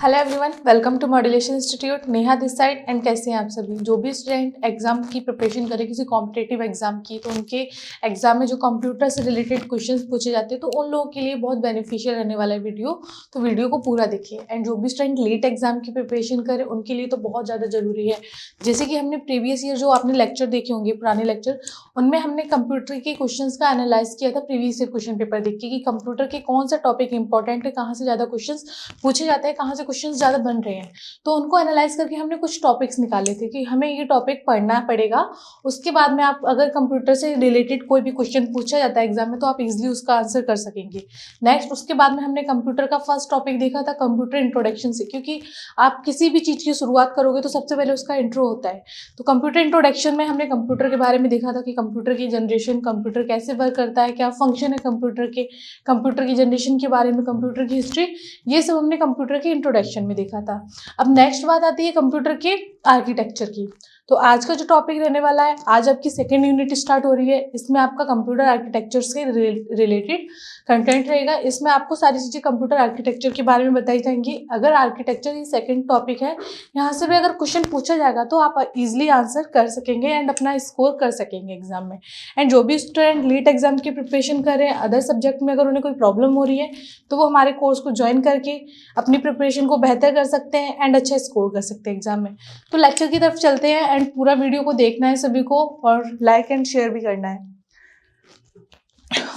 Hello everyone, welcome to modulation institute. Neha this side. And कैसे हैं आप सभी? जो भी स्टूडेंट एग्जाम की प्रिपरेशन करे किसी कॉम्पिटेटिव एग्जाम की, तो उनके एग्जाम में जो कंप्यूटर से रिलेटेड क्वेश्चंस पूछे जाते हैं तो उन लोगों के लिए बहुत बेनिफिशियल रहने वाला है वीडियो। तो वीडियो को पूरा देखिए। एंड जो भी स्टूडेंट लेट एग्जाम की प्रिपरेशन करे उनके लिए तो बहुत ज़्यादा जरूरी है। जैसे कि हमने प्रीवियस ईयर जो आपने लेक्चर देखे होंगे, पुराने लेक्चर, उनमें हमने कंप्यूटर के क्वेश्चन का एनालाइज किया था प्रीवियस ईयर क्वेश्चन पेपर देख के कि कंप्यूटर के कौन सा टॉपिक इंपॉर्टेंट है, कहाँ से ज़्यादा क्वेश्चन पूछे जाते हैं, कहाँ से क्वेश्चंस ज़्यादा बन रहे हैं। तो उनको एनालाइज करके हमने कुछ टॉपिक्स निकाले थे कि हमें ये टॉपिक पढ़ना पड़ेगा। उसके बाद में आप अगर कंप्यूटर से रिलेटेड कोई भी क्वेश्चन पूछा जाता है एग्जाम में तो आप इजीली उसका आंसर कर सकेंगे। नेक्स्ट उसके बाद में हमने कंप्यूटर का फर्स्ट टॉपिक देखा था कंप्यूटर इंट्रोडक्शन से, क्योंकि आप किसी भी चीज़ की शुरुआत करोगे तो सबसे पहले उसका इंट्रो होता है। तो कंप्यूटर इंट्रोडक्शन में हमने कंप्यूटर के बारे में देखा था कि कंप्यूटर की जनरेशन, कंप्यूटर कैसे वर्क करता है, क्या फंक्शन है कंप्यूटर के, कंप्यूटर की जनरेशन के बारे में, कंप्यूटर की हिस्ट्री, ये सब हमने कंप्यूटर के इंट्रोडक्शन में देखा था। अब नेक्स्ट बात आती है कंप्यूटर के आर्किटेक्चर की। तो आज का जो टॉपिक रहने वाला है, आज आपकी सेकेंड यूनिट स्टार्ट हो रही है, इसमें आपका कंप्यूटर आर्किटेक्चर से रिलेटेड कंटेंट रहेगा। इसमें आपको सारी चीज़ें कंप्यूटर आर्किटेक्चर के बारे में बताई जाएंगी। अगर आर्किटेक्चर ये सेकेंड टॉपिक है, यहाँ से भी अगर क्वेश्चन पूछा जाएगा तो आप इजीली आंसर कर सकेंगे एंड अपना स्कोर कर सकेंगे एग्जाम में। एंड जो भी स्टूडेंट लीट एग्जाम की प्रिपरेशन कर रहे हैं, अदर सब्जेक्ट में अगर उन्हें कोई प्रॉब्लम हो रही है तो वो हमारे कोर्स को ज्वाइन करके अपनी प्रिपरेशन को बेहतर कर सकते हैं एंड अच्छा स्कोर कर सकते हैं एग्जाम में। तो लेक्चर की तरफ चलते हैं एंड पूरा वीडियो को देखना है सभी को और लाइक एंड शेयर भी करना है।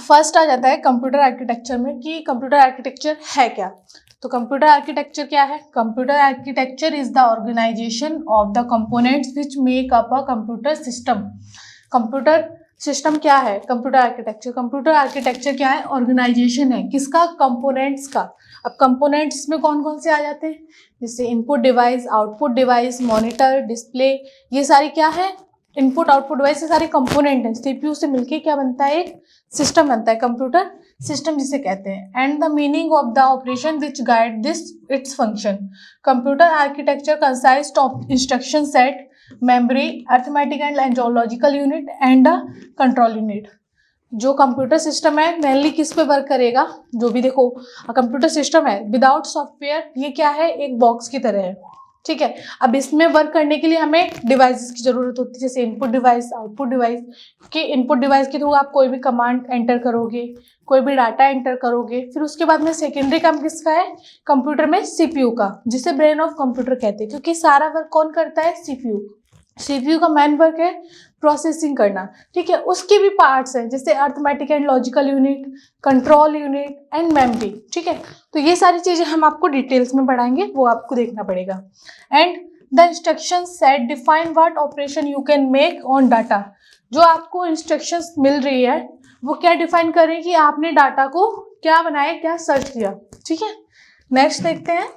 फर्स्ट आ जाता है कंप्यूटर आर्किटेक्चर में कि कंप्यूटर आर्किटेक्चर है क्या। तो कंप्यूटर आर्किटेक्चर क्या है? Computer architecture is the organisation of the components which make up a computer system. Computer system क्या है? Computer architecture. कंप्यूटर आर्किटेक्चर क्या है? ऑर्गेनाइजेशन है किसका? कंपोनेंट्स का। अब कंपोनेंट्स में कौन कौन से आ जाते हैं? जैसे input device, output device, monitor, display, ये सारी क्या है? इनपुट आउटपुट डिवाइस, ये सारे कंपोनेंट हैं। सीपीयू से मिलके क्या बनता है? एक सिस्टम बनता है, कंप्यूटर सिस्टम जिसे कहते हैं। And the meaning of the operation which guide this its function. Computer architecture consists of instruction set, memory, arithmetic and logical unit and a control unit. जो कंप्यूटर सिस्टम है mainly किस पे work करेगा? जो भी देखो कंप्यूटर सिस्टम है without software, ये क्या है? एक बॉक्स की तरह है, ठीक है। अब इसमें वर्क करने के लिए हमें डिवाइसेस की जरूरत होती है, जैसे इनपुट डिवाइस, आउटपुट डिवाइस। कि इनपुट डिवाइस के थ्रू आप कोई भी कमांड एंटर करोगे, कोई भी डाटा एंटर करोगे। फिर उसके बाद में सेकेंडरी काम किसका है? कंप्यूटर में सीपीयू का, जिसे ब्रेन ऑफ कंप्यूटर कहते हैं, क्योंकि सारा वर्क कौन करता है? सीपीयू। सीपीयू का मेन वर्क है प्रोसेसिंग करना, ठीक है। उसके भी पार्ट्स हैं जैसे arithmetic and logical unit, control unit and memory, ठीक है। तो ये सारी चीजें हम आपको डिटेल्स में पढ़ाएंगे, वो आपको देखना पड़ेगा। And the instruction set define what operation you can make on data. जो आपको इंस्ट्रक्शंस मिल रही है वो क्या डिफाइन कर रही है कि आपने डाटा को क्या बनाया, क्या सर्च किया, ठीक है। नेक्स्ट देखते हैं।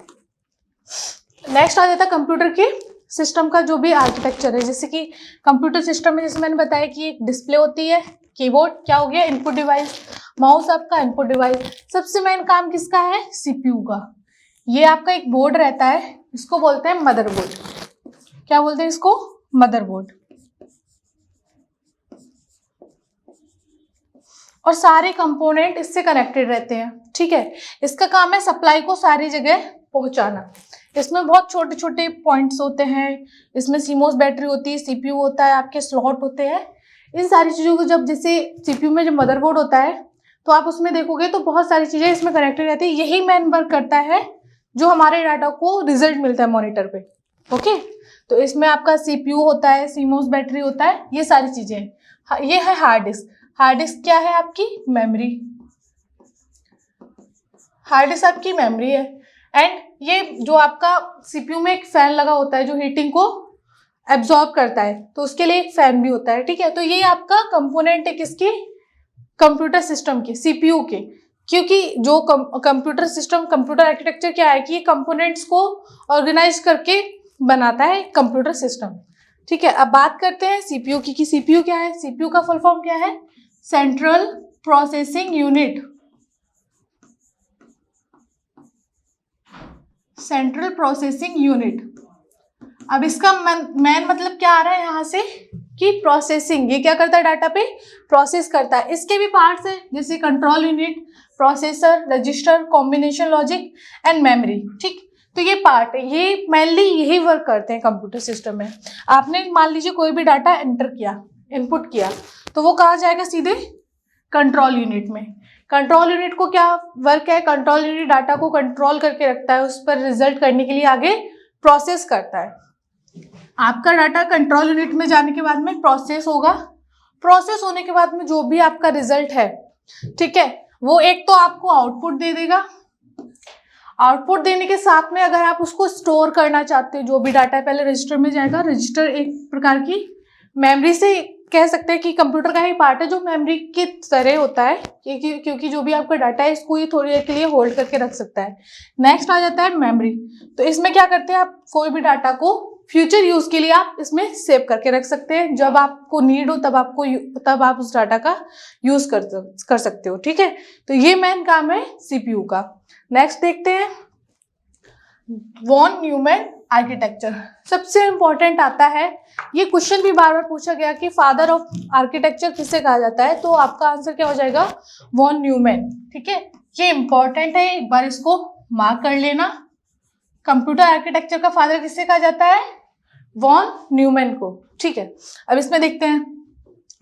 नेक्स्ट आ जाता है कंप्यूटर के सिस्टम का जो भी आर्किटेक्चर है। जैसे कि कंप्यूटर सिस्टम में जैसे मैंने बताया कि एक डिस्प्ले होती है, कीबोर्ड क्या हो गया? इनपुट डिवाइस, माउस आपका इनपुट डिवाइस। सबसे मेन काम किसका है? सीपीयू का। ये आपका एक बोर्ड रहता है, इसको बोलते हैं मदरबोर्ड। क्या बोलते हैं इसको? मदरबोर्ड। और सारे कंपोनेंट इससे कनेक्टेड रहते हैं, ठीक है। इसका काम है सप्लाई को सारी जगह पहुंचाना। इसमें बहुत छोटे छोटे पॉइंट्स होते हैं, इसमें सीमोस बैटरी होती है, सीपीयू होता है, आपके स्लॉट होते हैं। इन सारी चीज़ों को जब जैसे सीपीयू में जब मदरबोर्ड होता है तो आप उसमें देखोगे तो बहुत सारी चीज़ें इसमें कनेक्टेड रहती है। यही मेन वर्क करता है जो हमारे डाटा को रिजल्ट मिलता है मॉनिटर पे, ओके। तो इसमें आपका सीपीयू होता है, सीमोस बैटरी होता है, ये सारी चीज़ें। ये है हार्ड डिस्क। हार्ड डिस्क क्या है? आपकी मेमोरी। हार्ड डिस्क आपकी मेमोरी है। एंड ये जो आपका सीपीयू में एक फैन लगा होता है जो हीटिंग को एब्जॉर्ब करता है, तो उसके लिए एक फैन भी होता है, ठीक है। तो ये आपका कंपोनेंट है किसके? कंप्यूटर सिस्टम के, सीपीयू के। क्योंकि जो कंप्यूटर सिस्टम, कंप्यूटर आर्किटेक्चर क्या है कि ये कंपोनेंट्स को ऑर्गेनाइज करके बनाता है कंप्यूटर सिस्टम, ठीक है। अब बात करते हैं सीपीयू की कि सीपीयू क्या है। सीपीयू का फुल फॉर्म क्या है? Central processing unit. Central processing unit. अब इसका मेन मतलब क्या आ रहा है यहाँ से कि प्रोसेसिंग, ये क्या करता है? डाटा पे प्रोसेस करता है। इसके भी पार्ट्स हैं जैसे control unit, processor, register, combination logic and memory, ठीक। तो ये पार्ट है, ये मेनली यही वर्क करते हैं कंप्यूटर सिस्टम में। आपने मान लीजिए कोई भी डाटा एंटर किया, इनपुट किया, तो वो कहाँ जाएगा? सीधे कंट्रोल यूनिट में। कंट्रोल यूनिट को क्या वर्क है? कंट्रोल यूनिट डाटा को कंट्रोल करके रखता है, उस पर रिजल्ट करने के लिए आगे प्रोसेस करता है। आपका डाटा कंट्रोल यूनिट में जाने के बाद में प्रोसेस होगा, प्रोसेस होने के बाद में जो भी आपका रिजल्ट है, ठीक है, वो एक तो आपको आउटपुट दे देगा। आउटपुट देने के साथ में अगर आप उसको स्टोर करना चाहते हो, जो भी डाटा है पहले रजिस्टर में जाएगा। रजिस्टर एक प्रकार की मेमोरी से कह सकते हैं कि कंप्यूटर का ही पार्ट है जो मेमोरी की तरह होता है, क्योंकि जो भी आपका डाटा है इसको ये थोड़ी देर के लिए होल्ड करके रख सकता है। नेक्स्ट आ जाता है मेमोरी। तो इसमें क्या करते हैं, आप कोई भी डाटा को फ्यूचर यूज के लिए आप इसमें सेव करके रख सकते हैं। जब आपको नीड हो तब आप उस डाटा का यूज कर सकते हो, ठीक है। तो ये मेन काम है सीपीयू का। नेक्स्ट देखते हैं वॉन न्यूमैन आर्किटेक्चर। सबसे इंपॉर्टेंट आता है, ये क्वेश्चन भी बार बार पूछा गया कि फादर ऑफ आर्किटेक्चर किसे कहा जाता है, तो आपका आंसर क्या हो जाएगा? वॉन न्यूमैन, ठीक है। ये इंपॉर्टेंट है, एक बार इसको मार्क कर लेना। कंप्यूटर आर्किटेक्चर का फादर किसे कहा जाता है? वॉन न्यूमैन को, ठीक है। अब इसमें देखते हैं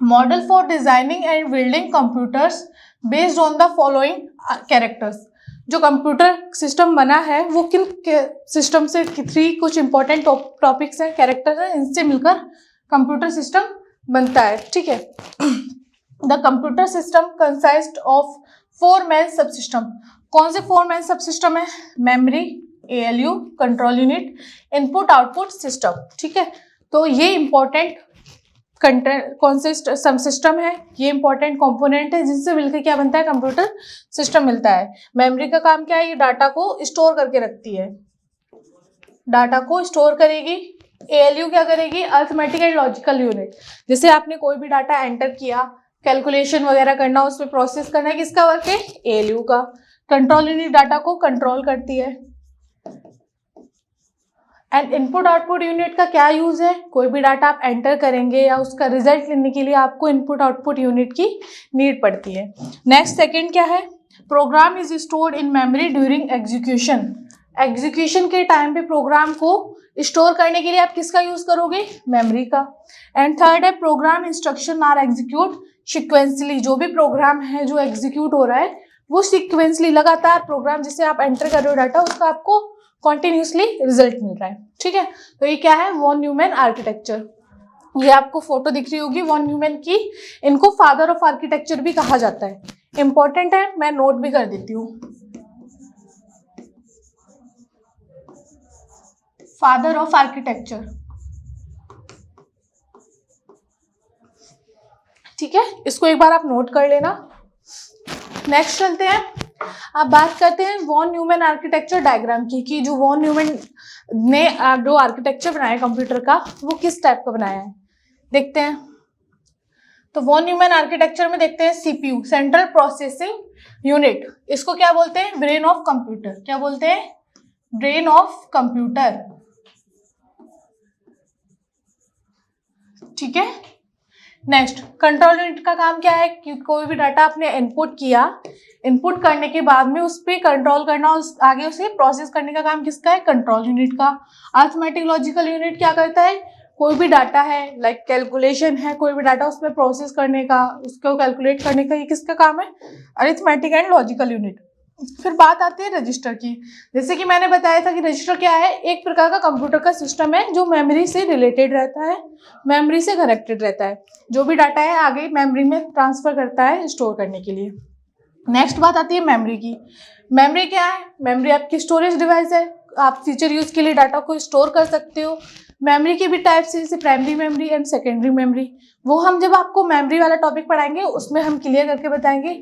model for designing and building computers based on the following characters. जो कंप्यूटर सिस्टम बना है वो किन सिस्टम से, 3 कुछ इंपॉर्टेंट टॉपिक्स हैं, कैरेक्टर्स हैं, इनसे मिलकर कंप्यूटर सिस्टम बनता है, ठीक है। The computer system consists of 4 main sub system. कौन से 4 मेन सब सिस्टम है? Memory, ALU, control unit, input output system, ठीक है। तो ये इंपॉर्टेंट सब सिस्टम है, ये इंपॉर्टेंट कंपोनेंट है जिनसे मिलकर क्या बनता है? कंप्यूटर सिस्टम मिलता है। मेमोरी का काम क्या है? ये डाटा को स्टोर करके रखती है, डाटा को स्टोर करेगी। ALU क्या करेगी? Arithmetic and logical unit. जैसे आपने कोई भी डाटा एंटर किया, कैलकुलेशन वगैरह करना, उसमें प्रोसेस करना है, किसका वर्क है? ALU का। कंट्रोल यूनिट डाटा को कंट्रोल करती है। एंड इनपुट आउटपुट यूनिट का क्या यूज है? कोई भी डाटा आप एंटर करेंगे या उसका रिजल्ट लेने के लिए आपको इनपुट आउटपुट यूनिट की नीड पड़ती है। नेक्स्ट सेकंड क्या है? Program is stored in memory during execution. Execution के टाइम पे प्रोग्राम को स्टोर करने के लिए आप किसका यूज करोगे? मेमोरी का। एंड थर्ड है program instruction are execute sequentially. जो भी प्रोग्राम है जो एग्जीक्यूट हो रहा है वो सिक्वेंसली, लगातार प्रोग्राम जिसे आप एंटर कर रहे हो डाटा, उसका आपको कॉन्टिन्यूसली रिजल्ट मिल रहा है, ठीक है। तो ये क्या है? Von Neumann architecture. ये आपको फोटो दिख रही होगी वॉन न्यूमैन की। इनको फादर ऑफ आर्किटेक्चर भी कहा जाता है। इंपॉर्टेंट है, मैं नोट भी कर देती हूँ। फादर ऑफ आर्किटेक्चर, ठीक है, इसको एक बार आप नोट कर लेना। नेक्स्ट चलते हैं, अब बात करते हैं वॉन न्यूमैन आर्किटेक्चर डायग्राम की, कि जो वॉन न्यूमैन ने जो आर्किटेक्चर बनाया कंप्यूटर का वो किस टाइप का बनाया है, देखते हैं। तो वॉन न्यूमैन आर्किटेक्चर में देखते हैं CPU, सेंट्रल प्रोसेसिंग यूनिट। इसको क्या बोलते हैं? Brain of computer. क्या बोलते हैं? ब्रेन ऑफ कंप्यूटर, ठीक है। नेक्स्ट, कंट्रोल यूनिट का काम क्या है? कि कोई भी डाटा आपने इनपुट किया, इनपुट करने के बाद में उस पर कंट्रोल करना, उस आगे उसे प्रोसेस करने का काम किसका है? कंट्रोल यूनिट का। अरिथमेटिक लॉजिकल यूनिट क्या करता है? कोई भी डाटा है, लाइक कैलकुलेशन है, कोई भी डाटा उसमें प्रोसेस करने का, उसको कैलकुलेट करने का, ये किसका काम है? Arithmetic and logical unit. फिर बात आती है रजिस्टर की। जैसे कि मैंने बताया था कि रजिस्टर क्या है? एक प्रकार का कंप्यूटर का सिस्टम है जो मेमोरी से रिलेटेड रहता है, मेमोरी से कनेक्टेड रहता है। जो भी डाटा है आगे मेमोरी में ट्रांसफर करता है स्टोर करने के लिए। नेक्स्ट बात आती है मेमोरी की। मेमोरी क्या है? मेमोरी आपकी स्टोरेज डिवाइस है, आप फ्यूचर यूज के लिए डाटा को स्टोर कर सकते हो। मेमोरी के भी टाइप्स हैं, जैसे primary memory and secondary memory. वो हम जब आपको मेमोरी वाला टॉपिक पढ़ाएंगे उसमें हम क्लियर करके बताएंगे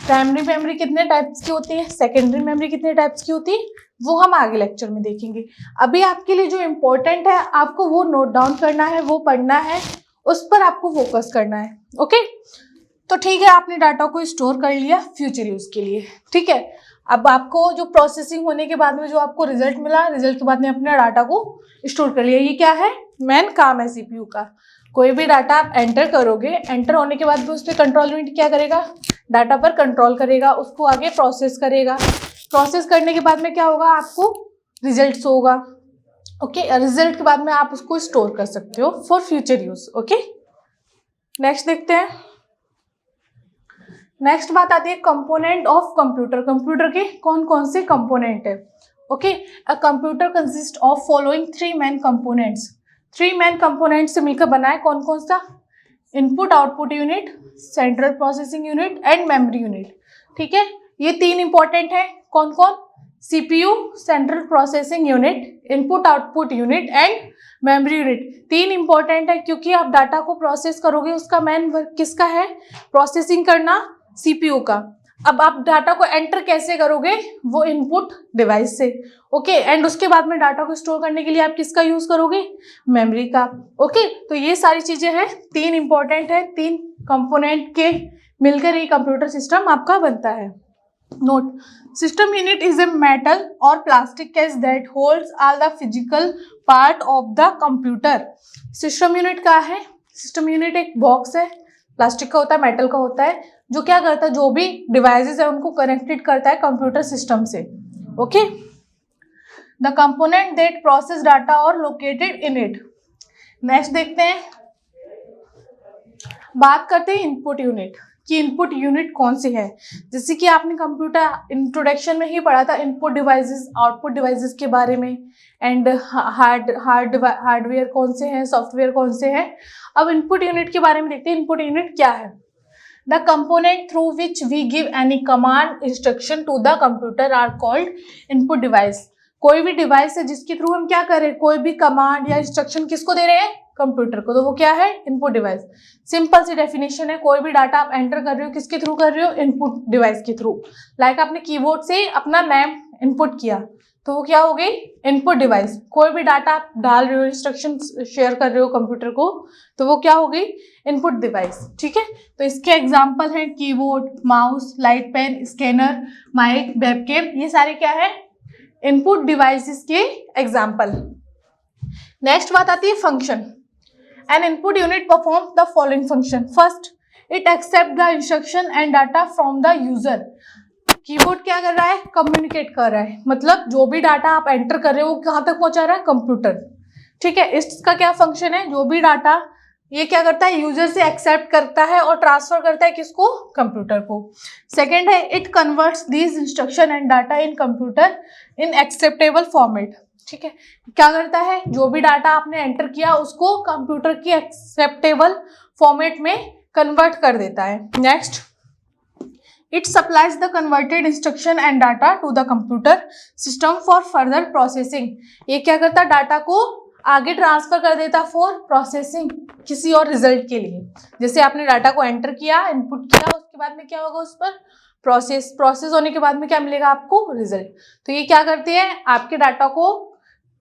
प्राइमरी मेमोरी कितने टाइप्स की होती है, सेकेंडरी मेमोरी कितने टाइप्स की होती है, वो हम आगे लेक्चर में देखेंगे। अभी आपके लिए जो इम्पोर्टेंट है आपको वो नोट डाउन करना है, वो पढ़ना है, उस पर आपको फोकस करना है। ओके, तो ठीक है, आपने डाटा को स्टोर कर लिया फ्यूचर यूज के लिए, ठीक है। अब आपको जो प्रोसेसिंग होने के बाद में जो आपको रिजल्ट मिला, रिजल्ट के बाद में अपने डाटा को स्टोर कर लिया। ये क्या है? मेन काम है CPU का। कोई भी डाटा आप एंटर करोगे, एंटर होने के बाद भी उस पर कंट्रोल यूनिट क्या करेगा? डाटा पर कंट्रोल करेगा, उसको आगे प्रोसेस करेगा। प्रोसेस करने के बाद में क्या होगा? आपको रिजल्ट होगा। ओके, रिजल्ट के बाद में आप उसको स्टोर कर सकते हो for future use. Okay, next देखते हैं। नेक्स्ट बात आती है कंपोनेंट ऑफ कंप्यूटर। कंप्यूटर के कौन कौन से कंपोनेंट है। Okay, a computer consist of following 3 main components. 3 main component से मिलकर बना है। कौन कौन सा? Input output unit, central processing unit and memory unit. ठीक है, ये 3 इंपॉर्टेंट है। कौन कौन? CPU, central processing unit, input output unit and memory unit. 3 important है क्योंकि आप डाटा को प्रोसेस करोगे, उसका मेन वर्क किसका है? प्रोसेसिंग करना, सीपीयू का। अब आप डाटा को एंटर कैसे करोगे? वो इनपुट डिवाइस से। ओके, एंड उसके बाद में डाटा को स्टोर करने के लिए आप किसका यूज करोगे? मेमोरी का। ओके, तो ये सारी चीजें हैं, 3 इंपॉर्टेंट है। 3 कंपोनेंट के मिलकर ये कंप्यूटर सिस्टम आपका बनता है। Note, system unit is a metal और plastic case that holds all the physical part of the computer. System unit क्या है? सिस्टम यूनिट एक बॉक्स है, प्लास्टिक का होता है, मेटल का होता है, जो क्या करता है, जो भी डिवाइसेस है उनको कनेक्टेड करता है कंप्यूटर सिस्टम से। Okay, the component that process data और लोकेटेड इन इट। नेक्स्ट देखते हैं, बात करते हैं इनपुट यूनिट कि इनपुट यूनिट कौन सी है। जैसे कि आपने कंप्यूटर इंट्रोडक्शन में ही पढ़ा था इनपुट डिवाइसेस, आउटपुट डिवाइसेस के बारे में, एंड हार्डवेयर कौन से हैं, सॉफ्टवेयर कौन से हैं। अब इनपुट यूनिट के बारे में देखते हैं। इनपुट यूनिट क्या है? The component through which we give any command instruction to the computer are called input device। कोई भी डिवाइस है जिसके थ्रू हम क्या कर रहे हैं, कोई भी कमांड या इंस्ट्रक्शन किसको दे रहे हैं? कंप्यूटर को, तो वो क्या है? Input device. सिंपल सी डेफिनेशन है, कोई भी डाटा आप एंटर कर रहे हो किसके थ्रू कर रहे हो? इनपुट डिवाइस के थ्रू। लाइक आपने कीबोर्ड से अपना नेम इनपुट किया तो वो क्या हो गई? Input device. कोई भी डाटा आप डाल रहे हो, इंस्ट्रक्शन शेयर कर रहे हो कंप्यूटर को, तो वो क्या हो गई? Input device. ठीक है, तो इसके एग्जांपल हैं keyboard, mouse, light pen, scanner, mic, webcam, ये सारे क्या है? इनपुट डिवाइसेस के एग्जांपल। नेक्स्ट बात आती है function. An input unit perform the following function. First, it accept the instruction and data from the user. Keyboard क्या कर रहा है? कम्युनिकेट कर रहा है, मतलब जो भी डाटा आप एंटर कर रहे हो वो कहाँ तक पहुंचा रहा है? कंप्यूटर। ठीक है, इसका क्या फंक्शन है? जो भी डाटा ये क्या करता है? यूजर से एक्सेप्ट करता है और ट्रांसफर करता है किसको? कंप्यूटर को। सेकंड है, it converts these instruction and data in computer in acceptable format. ठीक है, क्या करता है? जो भी डाटा आपने एंटर किया उसको कंप्यूटर की एक्सेप्टेबल फॉर्मेट में कन्वर्ट कर देता है। Next, it supplies the converted instruction and data to the computer system for further processing। ये क्या करता? डाटा को आगे ट्रांसफर कर देता फॉर प्रोसेसिंग, किसी और रिजल्ट के लिए। जैसे आपने डाटा को एंटर किया, इनपुट किया, उसके बाद में क्या होगा? उस पर प्रोसेस होने के बाद में क्या मिलेगा आपको? रिजल्ट। तो ये क्या करती है? आपके डाटा को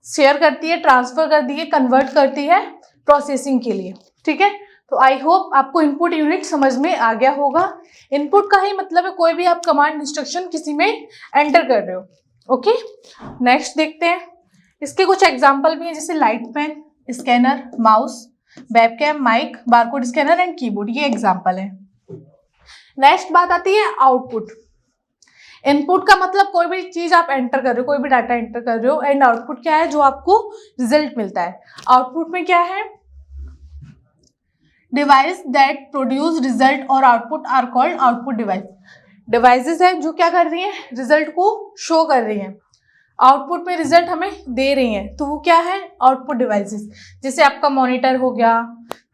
शेयर करती है, ट्रांसफर करती है, कन्वर्ट करती है प्रोसेसिंग के लिए। ठीक है, तो आई होप आपको इनपुट यूनिट समझ में आ गया होगा। इनपुट का ही मतलब है कोई भी आप कमांड इंस्ट्रक्शन किसी में एंटर कर रहे हो। ओके, नेक्स्ट देखते हैं। इसके कुछ एग्जांपल भी हैं, जैसे light pen, scanner, mouse, webcam, mic, barcode scanner and keyboard, ये एग्जांपल है। नेक्स्ट बात आती है आउटपुट। इनपुट का मतलब कोई भी चीज आप एंटर कर रहे हो, कोई भी डाटा एंटर कर रहे हो, एंड आउटपुट क्या है? जो आपको रिजल्ट मिलता है। आउटपुट में क्या है? डिवाइस दैट प्रोड्यूस रिजल्ट और output are called output device. Devices है जो क्या कर रही हैं? रिजल्ट को शो कर रही हैं, आउटपुट में रिजल्ट हमें दे रही हैं, तो वो क्या है? Output devices. जैसे आपका मॉनिटर हो गया,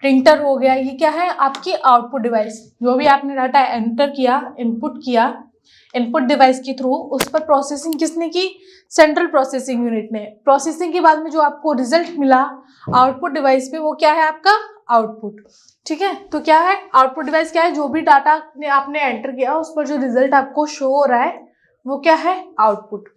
प्रिंटर हो गया, ये क्या है? आपकी आउटपुट डिवाइस। जो भी आपने डाटा एंटर किया, इनपुट किया इनपुट डिवाइस के थ्रू, उस पर प्रोसेसिंग किसने की? सेंट्रल प्रोसेसिंग यूनिट ने। प्रोसेसिंग के बाद में जो आपको रिजल्ट मिला आउटपुट डिवाइस पे, वो क्या है? आपका आउटपुट। ठीक है, तो क्या है आउटपुट डिवाइस? क्या है? जो भी डाटा आपने एंटर किया उस पर जो रिजल्ट आपको शो हो रहा है वो क्या है? Output.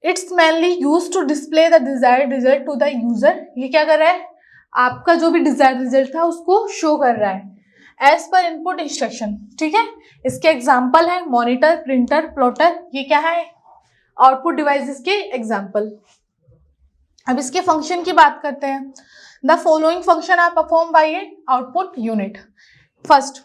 It's mainly use to display the desired result to the user. ये क्या कर रहा है? आपका जो भी डिजायर्ड रिजल्ट था उसको शो कर रहा है एज पर इनपुट इंस्ट्रक्शन। ठीक है, इसके एग्जाम्पल है मॉनिटर, प्रिंटर, प्लॉटर, ये क्या है? आउटपुट डिवाइसेस के एग्जाम्पल। अब इसके फंक्शन की बात करते हैं। The following function are perform by a output unit. First,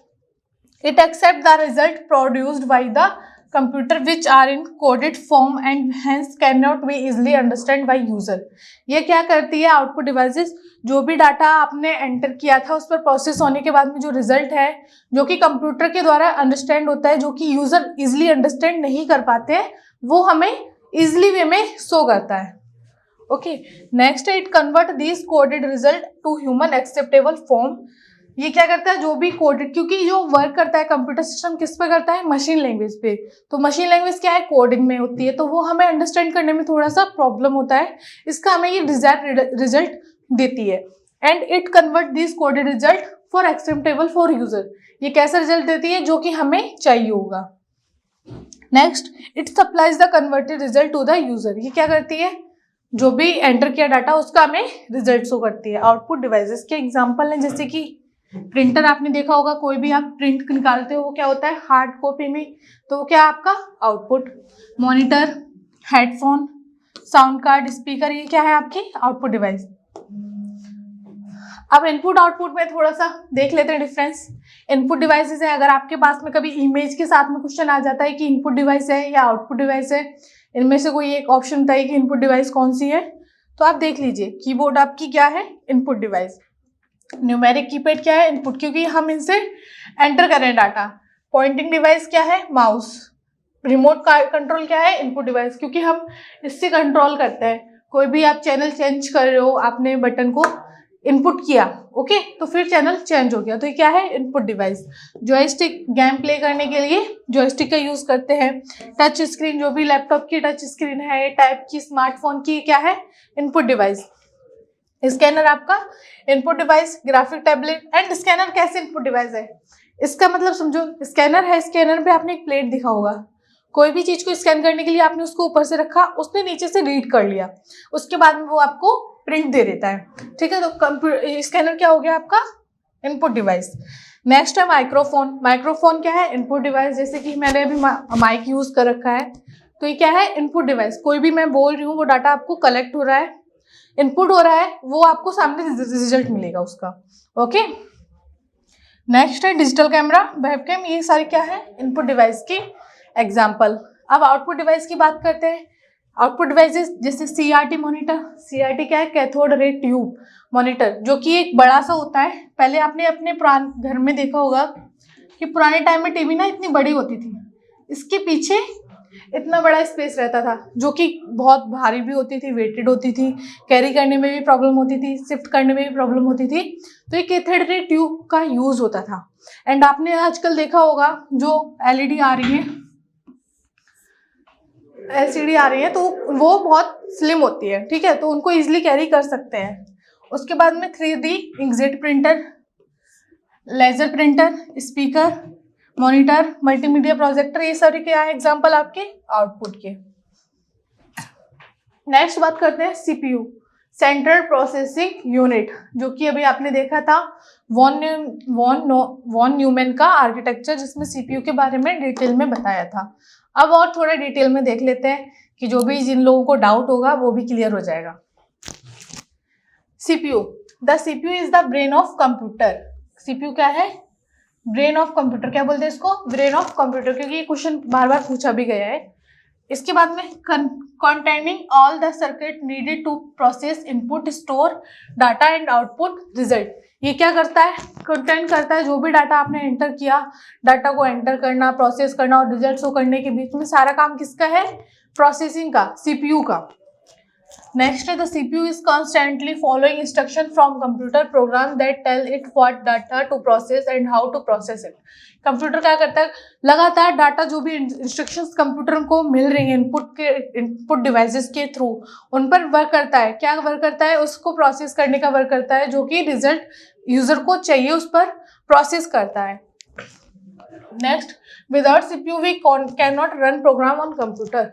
it accept the result produced by the computer which are in coded form and hence can not be easily understand by user. ये क्या करती है, output devices जो भी data आपने enter किया था उस पर प्रोसेस होने के बाद में जो रिजल्ट है जो कि कंप्यूटर के द्वारा अंडरस्टैंड होता है, जो कि यूजर इजिली अंडरस्टैंड नहीं कर पाते हैं, वो हमें इजिली वे में शो करता है। Okay, next it convert this coded result to human acceptable form. ये क्या करता है, जो भी कोडेड, क्योंकि जो वर्क करता है कंप्यूटर सिस्टम किस पे करता है, मशीन लैंग्वेज पे। तो मशीन लैंग्वेज क्या है, कोडिंग में होती है, तो वो हमें अंडरस्टैंड करने में थोड़ा सा प्रॉब्लम होता है, इसका हमें ये डिजायर्ड रिजल्ट देती है। And it convert this coded result for acceptable for user. ये कैसा रिजल्ट देती है, जो कि हमें चाहिए होगा। Next it supplies the converted result to the user. ये क्या करती है, जो भी एंटर किया डाटा उसका हमें रिजल्ट शो करती है। आउटपुट डिवाइसेस के एग्जांपल हैं, जैसे कि प्रिंटर आपने देखा होगा, कोई भी आप प्रिंट निकालते हो वो क्या होता है, हार्ड कॉपी में, तो वो क्या आपका output. Monitor, headphone, sound card, speaker, ये क्या है आपकी आउटपुट डिवाइस। अब इनपुट आउटपुट में थोड़ा सा देख लेते हैं डिफरेंस। इनपुट डिवाइसेस है, अगर आपके पास में कभी इमेज के साथ में क्वेश्चन आ जाता है कि इनपुट डिवाइस है या आउटपुट डिवाइस है, इनमें से कोई एक ऑप्शन बताइए कि इनपुट डिवाइस कौन सी है, तो आप देख लीजिए कीबोर्ड आपकी क्या है, इनपुट डिवाइस। न्यूमेरिक कीपैड क्या है, इनपुट, क्योंकि हम इनसे एंटर कर रहे हैं डाटा। पॉइंटिंग डिवाइस क्या है, माउस। रिमोट कंट्रोल क्या है, इनपुट डिवाइस, क्योंकि हम इससे कंट्रोल करते हैं। कोई भी आप चैनल चेंज कर रहे हो, आपने बटन को इनपुट किया, ओके, तो फिर चैनल चेंज हो गया, तो ये क्या है, input device. Joystick, game play करने के लिए जॉयस्टिक का यूज करते हैं। टच स्क्रीन, जो भी लैपटॉप की टच स्क्रीन है, टाइप की, स्मार्टफोन की, क्या है, इनपुट डिवाइस। स्कैनर आपका input device. Graphic tablet and scanner कैसे इनपुट डिवाइस है, इसका मतलब समझो, स्कैनर है, स्कैनर पे आपने एक प्लेट दिखा होगा, कोई भी चीज को स्कैन करने के लिए आपने उसको ऊपर से रखा, उसने नीचे से रीड कर लिया, उसके बाद में वो आपको प्रिंट दे देता है, ठीक है। तो स्कैनर क्या हो गया आपका, इनपुट डिवाइस। नेक्स्ट है माइक्रोफोन। माइक्रोफोन क्या है, इनपुट डिवाइस। जैसे कि मैंने अभी माइक यूज कर रखा है, तो ये क्या है, इनपुट डिवाइस। कोई भी मैं बोल रही हूँ, वो डाटा आपको कलेक्ट हो रहा है, इनपुट हो रहा है, वो आपको सामने रिजल्ट मिलेगा उसका, ओके। नेक्स्ट है डिजिटल कैमरा, वेबकैम, ये सारी क्या है, इनपुट डिवाइस की एग्जाम्पल। अब आउटपुट डिवाइस की बात करते हैं। आउटपुट डिवाइसेस जैसे सीआरटी मॉनिटर। सीआरटी क्या है, कैथोड रे ट्यूब मॉनिटर, जो कि एक बड़ा सा होता है। पहले आपने अपने पुराने घर में देखा होगा कि पुराने टाइम में टीवी ना इतनी बड़ी होती थी, इसके पीछे इतना बड़ा स्पेस रहता था, जो कि बहुत भारी भी होती थी, वेटेड होती थी, कैरी करने में भी प्रॉब्लम होती थी, शिफ्ट करने में भी प्रॉब्लम होती थी, तो ये कैथोड रे ट्यूब का यूज होता था। एंड आपने आजकल देखा होगा जो एलईडी आ रही है, एलसीडी आ रही है, तो वो बहुत स्लिम होती है, ठीक है, तो उनको इजिली कैरी कर सकते हैं। उसके बाद में 3D inkjet printer, laser printer, speaker, monitor, multimedia projector, ये सारे क्या है एग्जांपल आपके आउटपुट के। नेक्स्ट बात करते हैं सीपीयू, सेंट्रल प्रोसेसिंग यूनिट, जो कि अभी आपने देखा था वॉन न्यूमैन का आर्किटेक्चर, जिसमें सीपीयू के बारे में डिटेल में बताया था। अब और थोड़ा डिटेल में देख लेते हैं कि जो भी जिन लोगों को डाउट होगा वो भी क्लियर हो जाएगा। CPU, the CPU is the brain of computer. CPU क्या है, ब्रेन ऑफ कंप्यूटर। क्या बोलते हैं इसको, ब्रेन ऑफ कंप्यूटर, क्योंकि ये क्वेश्चन बार बार पूछा भी गया है। इसके बाद में containing all the circuit needed to process input, store data and output result। ये क्या करता है, कंटेंट करता है जो भी डाटा आपने एंटर किया, डाटा को एंटर करना, प्रोसेस करना और रिजल्ट शो करने के बीच में सारा काम किसका है, प्रोसेसिंग का, सीपीयू का। नेक्स्ट है the CPU is constantly following instruction from computer program that tell it what data to process and how to process it. Computer क्या करता है, लगातार डाटा जो भी इंस्ट्रक्शंस कंप्यूटर को मिल रही है इनपुट डिवाइसेस के थ्रू, उन पर वर्क करता है। क्या वर्क करता है, उसको प्रोसेस करने का वर्क करता है, जो कि रिजल्ट यूजर को चाहिए उस पर प्रोसेस करता है। Next, without CPU we can not run program on computer.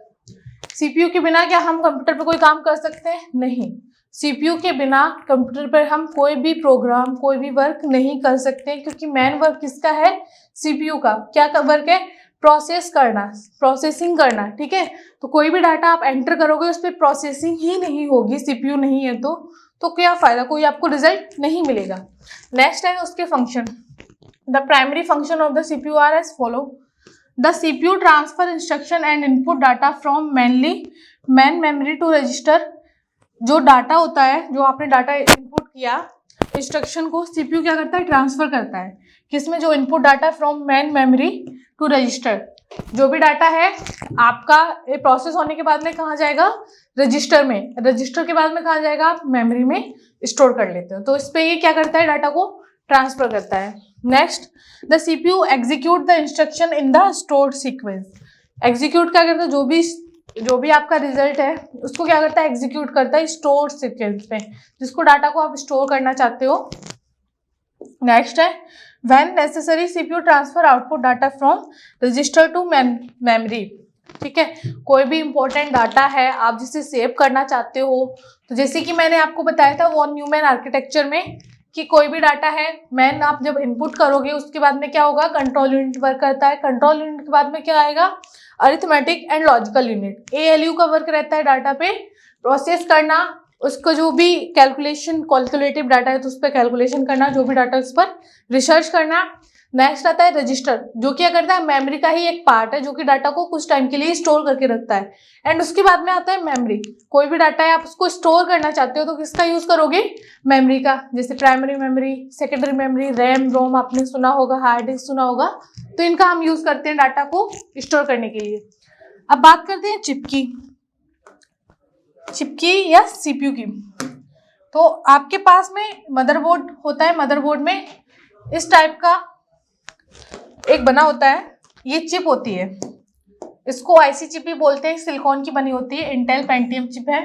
CPU के बिना क्या हम कंप्यूटर पर कोई काम कर सकते हैं, नहीं। सीपीयू के बिना कंप्यूटर पर हम कोई भी प्रोग्राम, कोई भी वर्क नहीं कर सकते, क्योंकि मेन वर्क किसका है, सीपीयू का। क्या वर्क है, प्रोसेस करना, प्रोसेसिंग करना, ठीक है। तो कोई भी डाटा आप एंटर करोगे उस पर प्रोसेसिंग ही नहीं होगी, सीपीयू नहीं है तो क्या फायदा, कोई आपको रिजल्ट नहीं मिलेगा। नेक्स्ट है उसके function. The primary function of the CPU are as follow. The CPU transfer instruction and input data from main memory to register. जो डाटा होता है, जो आपने डाटा इनपुट किया, इंस्ट्रक्शन को CPU क्या करता है, ट्रांसफर करता है किसमें, जो input data from main memory to register. जो भी डाटा है आपका प्रोसेस होने के बाद में कहाँ जाएगा, रजिस्टर में, रजिस्टर के बाद में कहाँ जाएगा, आप मेमोरी में स्टोर कर लेते हो। तो इस पे ये क्या करता है, डाटा को ट्रांसफर करता है। Next, the CPU execute the instruction in the stored sequence. Execute क्या करता है, जो भी आपका रिजल्ट है उसको क्या करता है, एग्जीक्यूट करता है स्टोर्ड सीक्वेंस में, जिसको डाटा को आप स्टोर करना चाहते हो। नेक्स्ट है, when necessary CPU transfer output data from register to memory. ठीक है, कोई भी इंपॉर्टेंट डाटा है आप जिसे सेव करना चाहते हो, तो जैसे कि मैंने आपको बताया था वॉन न्यूमैन आर्किटेक्चर में कि कोई भी डाटा है, मैन आप जब इनपुट करोगे उसके बाद में क्या होगा, कंट्रोल यूनिट वर्क करता है। कंट्रोल यूनिट के बाद में क्या आएगा, arithmetic and logical unit. ALU का वर्क रहता है डाटा पे प्रोसेस करना, उसको जो भी कैलकुलेटिव डाटा है तो उस पर कैलकुलेशन करना, जो भी डाटा उस पर रिसर्च करना। नेक्स्ट आता है रजिस्टर, जो क्या करता है, मेमोरी का ही एक पार्ट है जो कि डाटा को कुछ टाइम के लिए स्टोर करके रखता है। एंड उसके बाद में आता है मेमोरी। कोई भी डाटा है आप उसको स्टोर करना चाहते हो तो किसका यूज करोगे, मेमोरी का। जैसे primary memory, secondary memory, RAM, ROM आपने सुना होगा, हार्ड डिस्क सुना होगा, तो इनका हम यूज करते हैं डाटा को स्टोर करने के लिए। अब बात करते हैं चिप की या CPU की। तो आपके पास में मदरबोर्ड होता है, मदरबोर्ड में इस टाइप का एक बना होता है, ये चिप होती है, इसको IC चिप भी बोलते हैं, सिलिकॉन की बनी होती है, इंटेल पेंटियम चिप है।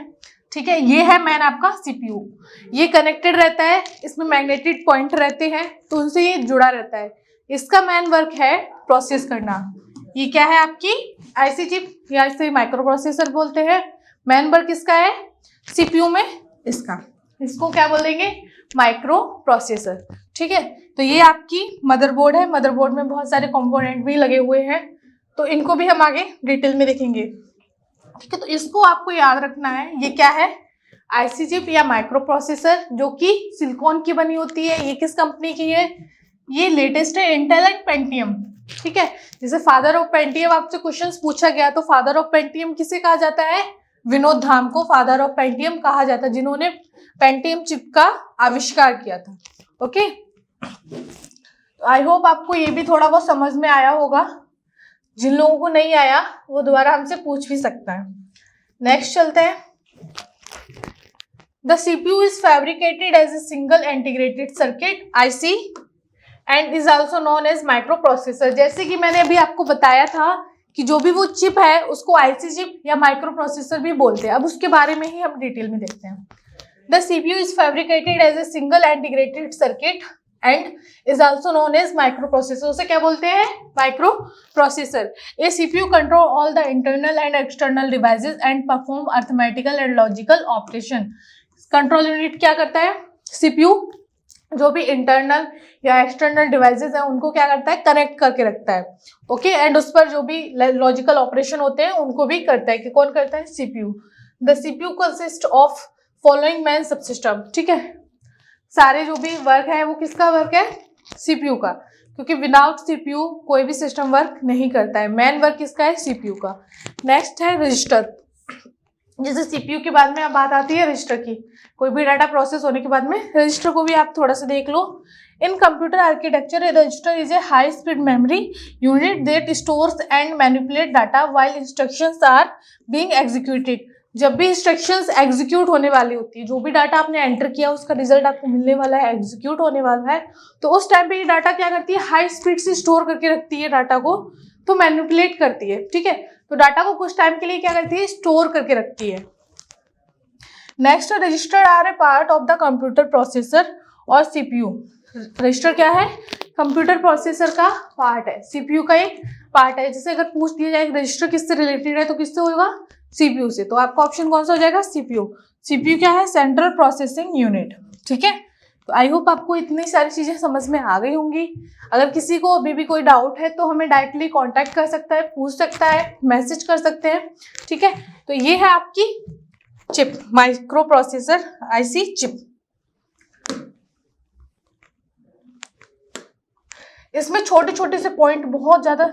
ठीक है, ये है मैन आपका CPU। ये कनेक्टेड रहता है, इसमें मैग्नेटिक पॉइंट रहते हैं तो उनसे ये जुड़ा रहता है। इसका मैन वर्क है प्रोसेस करना। ये क्या है आपकी IC चिप या इसे माइक्रो प्रोसेसर बोलते हैं। मैन वर्क इसका है CPU में, इसको क्या बोलेंगे, माइक्रो प्रोसेसर। ठीक है, तो ये आपकी मदरबोर्ड है। मदरबोर्ड में बहुत सारे कंपोनेंट भी लगे हुए हैं, तो इनको भी हम आगे डिटेल में देखेंगे। ठीक है, तो इसको आपको याद रखना है, ये क्या है, IC चिप या माइक्रो प्रोसेसर, जो कि सिलिकॉन की बनी होती है। ये किस कंपनी की है, ये लेटेस्ट है, इंटेल एंड पेंटियम। ठीक है, जैसे फादर ऑफ पेंटियम आपसे क्वेश्चन पूछा गया तो फादर ऑफ पेंटियम किसे कहा जाता है, विनोद धाम को फादर ऑफ पेंटियम कहा जाता है, जिन्होंने पेंटियम चिप का आविष्कार किया था। ओके, आई होप आपको ये भी थोड़ा बहुत समझ में आया होगा। जिन लोगों को नहीं आया वो दोबारा हमसे पूछ भी सकता है। नेक्स्ट चलते हैं। The CPU is fabricated as a single integrated circuit IC and is also known as microprocessor. जैसे कि मैंने अभी आपको बताया था कि जो भी वो चिप है उसको IC चिप या माइक्रो प्रोसेसर भी बोलते हैं। अब उसके बारे में ही हम डिटेल में देखते हैं। The CPU is fabricated as a single integrated circuit and is also known as microprocessor. उसे क्या बोलते हैं, microprocessor. A CPU control all the internal and external devices and perform arithmetical and logical operation. Control unit क्या करता है, CPU जो भी internal या एक्सटर्नल डिवाइसेस हैं उनको क्या करता है, कनेक्ट करके रखता है। ओके, एंड उस पर जो भी लॉजिकल ऑपरेशन होते हैं उनको भी करता है। कि कौन करता है, CPU। The CPU consist of following man subsystem. ठीक है, सारे जो भी वर्क है वो किसका वर्क है, CPU का, क्योंकि विदाउट CPU कोई भी सिस्टम वर्क नहीं करता है। मेन वर्क किसका है, CPU का। नेक्स्ट है रजिस्टर। जैसे CPU के बाद में अब बात आती है रजिस्टर की। कोई भी डाटा प्रोसेस होने के बाद में रजिस्टर को भी आप थोड़ा सा देख लो। In computer architecture a register is a high speed memory unit that stores and manipulate data while instructions are being executed. जब भी इंस्ट्रक्शंस एग्जीक्यूट होने वाली होती है, जो भी डाटा आपने एंटर किया उसका रिजल्ट आपको मिलने वाला है, एग्जीक्यूट होने वाला है, तो उस टाइम पे ये डाटा क्या करती है, हाई स्पीड से स्टोर करके रखती है डाटा को, तो मैनिपुलेट करती है। ठीक है, तो डाटा को कुछ टाइम के लिए क्या करती है, स्टोर करके रखती है। Next, register are a part of the computer processor और CPU। रजिस्टर क्या है, कंप्यूटर प्रोसेसर का पार्ट है, CPU का एक पार्ट है। जैसे अगर पूछ दिया जाए रजिस्टर किससे रिलेटेड है तो किससे होगा, CPU से, तो आपका ऑप्शन कौन सा हो जाएगा, CPU। CPU क्या है, सेंट्रल प्रोसेसिंग यूनिट। ठीक है, तो आई होप आपको इतनी सारी चीजें समझ में आ गई होंगी। अगर किसी को अभी भी कोई डाउट है तो हमें डायरेक्टली कांटेक्ट कर सकता है, पूछ सकता है, मैसेज कर सकते हैं। ठीक है, तो ये है आपकी chip, micro processor IC chip. इसमें छोटे छोटे से पॉइंट बहुत ज्यादा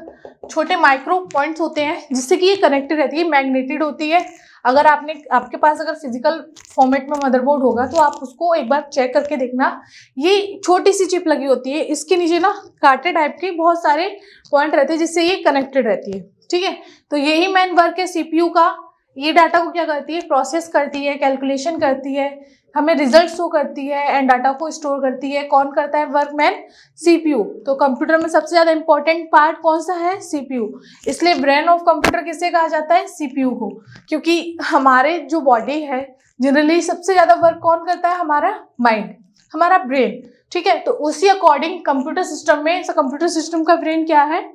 छोटे माइक्रो पॉइंट्स होते हैं जिससे कि ये कनेक्टेड रहती है, मैग्नेटेड होती है। अगर आपके पास अगर फिजिकल फॉर्मेट में मदरबोर्ड होगा तो आप उसको एक बार चेक करके देखना। ये छोटी सी चिप लगी होती है, इसके नीचे ना कांटे टाइप के बहुत सारे पॉइंट रहते हैं जिससे ये कनेक्टेड रहती है, ठीक है। तो यही मेन वर्क है सीपीयू का। ये डाटा को क्या करती है, प्रोसेस करती है, कैलकुलेशन करती है, हमें रिजल्ट शो करती है एंड डाटा को स्टोर करती है। कौन करता है वर्क मैन, सीपीयू। तो कंप्यूटर में सबसे ज्यादा इंपॉर्टेंट पार्ट कौन सा है, सीपीयू। इसलिए ब्रेन ऑफ कंप्यूटर किसे कहा जाता है, सीपीयू को। क्योंकि हमारे जो बॉडी है जनरली सबसे ज्यादा वर्क कौन करता है, हमारा माइंड, हमारा ब्रेन, ठीक है। तो उसी अकॉर्डिंग कंप्यूटर सिस्टम में, कंप्यूटर सिस्टम का ब्रेन क्या है,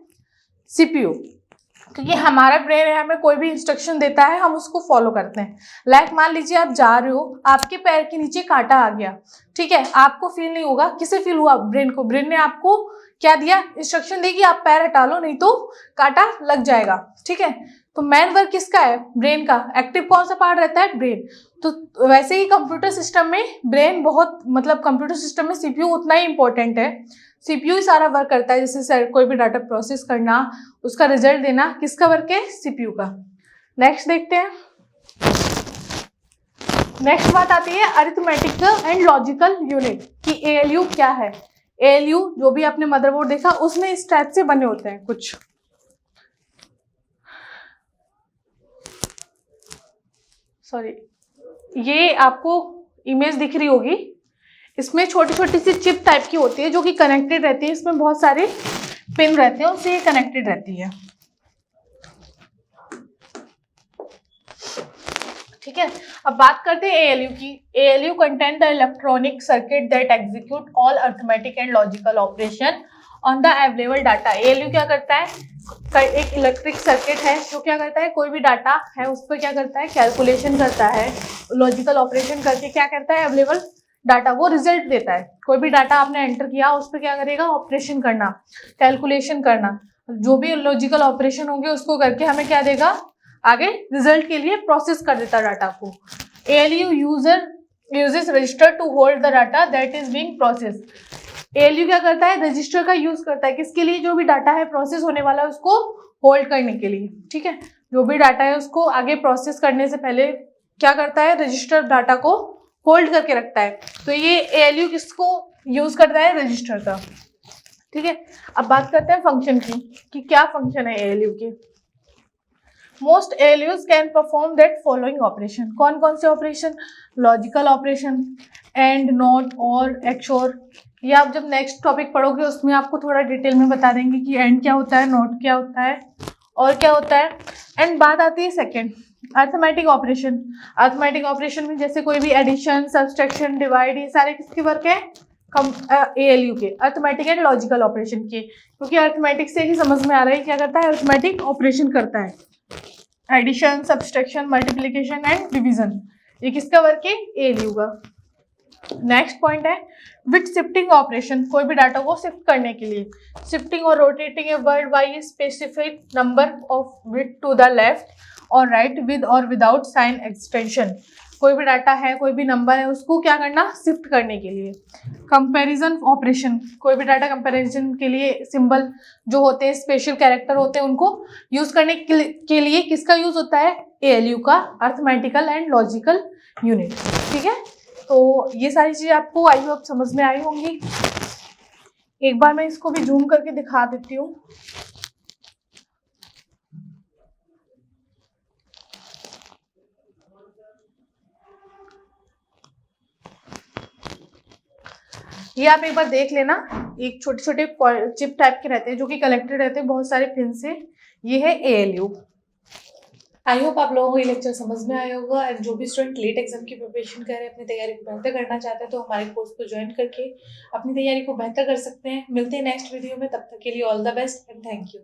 सीपीयू। क्योंकि हमारा ब्रेन है, हमें कोई भी इंस्ट्रक्शन देता है हम उसको फॉलो करते हैं। लाइक मान लीजिए आप जा रहे हो, आपके पैर के नीचे कांटा आ गया, ठीक है, आपको फील नहीं होगा, किसे फील हुआ, ब्रेन को। ब्रेन ने आपको क्या दिया, इंस्ट्रक्शन दी कि आप पैर हटा लो नहीं तो कांटा लग जाएगा, ठीक है। तो मेन वर्क किसका है, ब्रेन का। एक्टिव कौन सा पार्ट रहता है, ब्रेन। तो वैसे ही कंप्यूटर सिस्टम में ब्रेन बहुत, मतलब कंप्यूटर सिस्टम में सीपीयू उतना ही इंपॉर्टेंट है। सीपीयू ही सारा वर्क करता है, जैसे कोई भी डाटा प्रोसेस करना, उसका रिजल्ट देना, किसका वर्क है, सीपीयू का। नेक्स्ट देखते हैं। नेक्स्ट बात आती है अरिथमेटिक एंड लॉजिकल यूनिट कि एएलयू क्या है। एएलयू जो भी आपने मदरबोर्ड देखा उसमें इस टाइप से बने होते हैं कुछ, सॉरी, ये आपको इमेज दिख रही होगी। इसमें छोटी छोटी सी चिप टाइप की होती है जो कि कनेक्टेड रहती है, इसमें बहुत सारे पिन रहते हैं, उससे ये कनेक्टेड रहती है, ठीक है। अब बात करते हैं एएलयू की। ALU contain the electronic circuit that execute all arithmetic and logical operation on the available data. ALU क्या करता है, एक इलेक्ट्रिक सर्किट है जो क्या करता है, कोई भी डाटा है उस पर क्या करता है, कैलकुलेशन करता है, लॉजिकल ऑपरेशन करके क्या करता है, अवेलेबल डाटा वो रिजल्ट देता है। कोई भी डाटा आपने एंटर किया उस पर क्या करेगा, ऑपरेशन करना, कैलकुलेशन करना, जो भी लॉजिकल ऑपरेशन होंगे उसको करके हमें क्या देगा, आगे रिजल्ट के लिए प्रोसेस कर देता है डाटा को। ALU uses register to hold the data that is being process. ALU क्या करता है, रजिस्टर का यूज करता है, किसके लिए, जो भी डाटा है प्रोसेस होने वाला है उसको होल्ड करने के लिए, ठीक है। जो भी डाटा है उसको आगे प्रोसेस करने से पहले क्या करता है, रजिस्टर डाटा को होल्ड करके रखता है। तो ये एएलयू किसको यूज करता है, रजिस्टर का, ठीक है। अब बात करते हैं फंक्शन की कि क्या फंक्शन है एएलयू के। Most ALUs can perform that following operation. कौन कौन से operation, logical operation, and, not, or, XOR. ये आप जब नेक्स्ट टॉपिक पढ़ोगे उसमें आपको थोड़ा डिटेल में बता देंगे कि एंड क्या होता है, नॉट क्या होता है, और क्या होता है। एंड बात आती है second, arithmetic operation. Arithmetic operation में जैसे कोई भी एडिशन, सब्सट्रैक्शन, डिवाइड, ये सारे किसके वर्क है, एएलयू के, अरिथमेटिक एंड लॉजिकल ऑपरेशन के। क्योंकि अरिथमेटिक से ही समझ में आ रहा है क्या करता है, अरिथमेटिक ऑपरेशन करता है, addition, subtraction, multiplication and division, ये किसका वर्क है, एएलयू का। नेक्स्ट पॉइंट है विथ शिफ्टिंग ऑपरेशन, कोई भी डाटा को शिफ्ट करने के लिए, शिफ्टिंग और rotating a word by a specific number of bit to the left और राइट विद और विदाउट साइन एक्सटेंशन। कोई भी डाटा है, कोई भी नंबर है, उसको क्या करना, शिफ्ट करने के लिए। कंपैरिजन ऑपरेशन, कोई भी डाटा कंपैरिजन के लिए सिंबल जो होते हैं, स्पेशल कैरेक्टर होते हैं, उनको यूज करने के लिए किसका यूज होता है, एएलयू का, अरिथमेटिकल एंड लॉजिकल यूनिट, ठीक है। तो ये सारी चीजें आपको आई होप समझ में आई होंगी। एक बार मैं इसको भी जूम करके दिखा देती हूँ। ये आप एक बार देख लेना, एक छोटे छोटे चिप टाइप के रहते हैं जो कि कलेक्टेड रहते हैं बहुत सारे पिन से। ये है एएलयू। आई होप आप लोगों को ये लेक्चर समझ में आया होगा। एंड जो भी स्टूडेंट लेट एग्जाम की प्रिपरेशन कर रहे हैं, अपनी तैयारी को बेहतर करना चाहते हैं, तो हमारे कोर्स को ज्वाइन करके अपनी तैयारी को बेहतर कर सकते हैं। मिलते हैं नेक्स्ट वीडियो में, तब तक के लिए all the best and thank you.